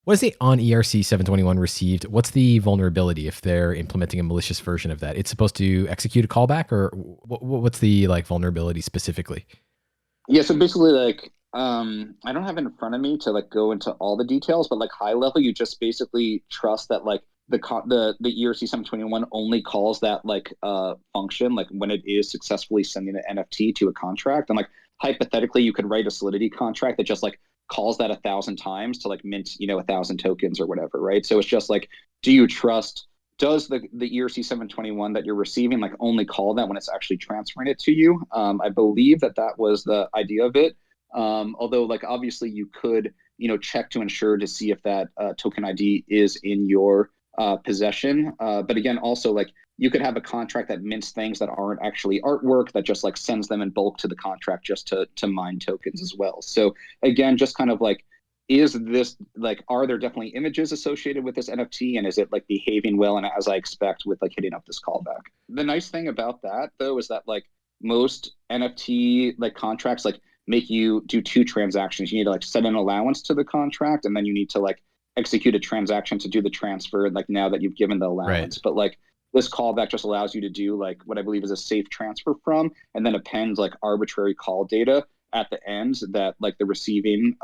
What is the onERC721 received? What's the vulnerability if they're implementing a malicious version of that? It's supposed to execute a callback, or what's the like vulnerability specifically? Yeah, so basically, like, I don't have it in front of me to like go into all the details, but like high level, you just basically trust that like the ERC 721 only calls that like function like when it is successfully sending an NFT to a contract, and like hypothetically, you could write a Solidity contract that just like calls that 1,000 times to like mint 1,000 tokens or whatever, right? So it's just like, do you trust? Does the ERC 721 that you're receiving like only call that when it's actually transferring it to you? I believe that was the idea of it. Although like obviously you could check to ensure to see if that token ID is in your possession. But again, also like you could have a contract that mints things that aren't actually artwork that just like sends them in bulk to the contract just to mine tokens as well. So again, just kind of like, is this like, are there definitely images associated with this NFT, and is it like behaving well and as I expect with like hitting up this callback? The nice thing about that though is that like most NFT like contracts like make you do two transactions. You need to like set an allowance to the contract, and then you need to like execute a transaction to do the transfer like now that you've given the Right. allowance. But like this callback just allows you to do like what I believe is a safe transfer from, and then appends like arbitrary call data at the end that like the receiving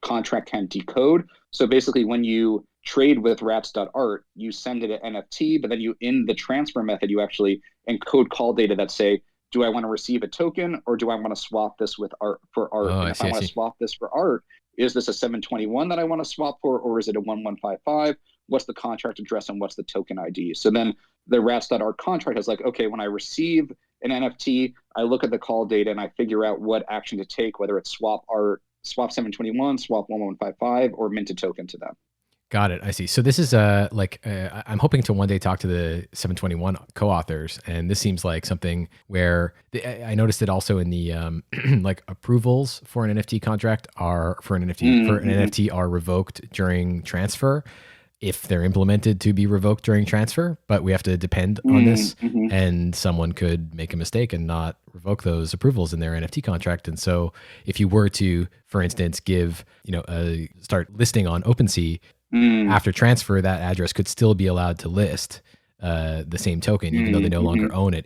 contract can decode. So basically, when you trade with rats.art, you send it an NFT, but then you, in the transfer method, you actually encode call data that say, do I want to receive a token or do I want to swap this with art for art? Oh, And I if I see. I want to see. swap this for art, is this a 721 that I want to swap for, or is it a 1155? What's the contract address and what's the token ID? So then the rats.art contract is like, okay, when I receive an NFT, I look at the call data and I figure out what action to take, whether it's swap art, swap 721, swap 1155, or mint a token to them. Got it. I see. So this is I'm hoping to one day talk to the 721 co-authors, and this seems like something where I noticed it also in the like approvals for an NFT contract are for an NFT are revoked during transfer if they're implemented to be revoked during transfer, but we have to depend on this, and someone could make a mistake and not revoke those approvals in their NFT contract. And so if you were to, for instance, give, start listing on OpenSea, after transfer, that address could still be allowed to list the same token, even though they no longer own it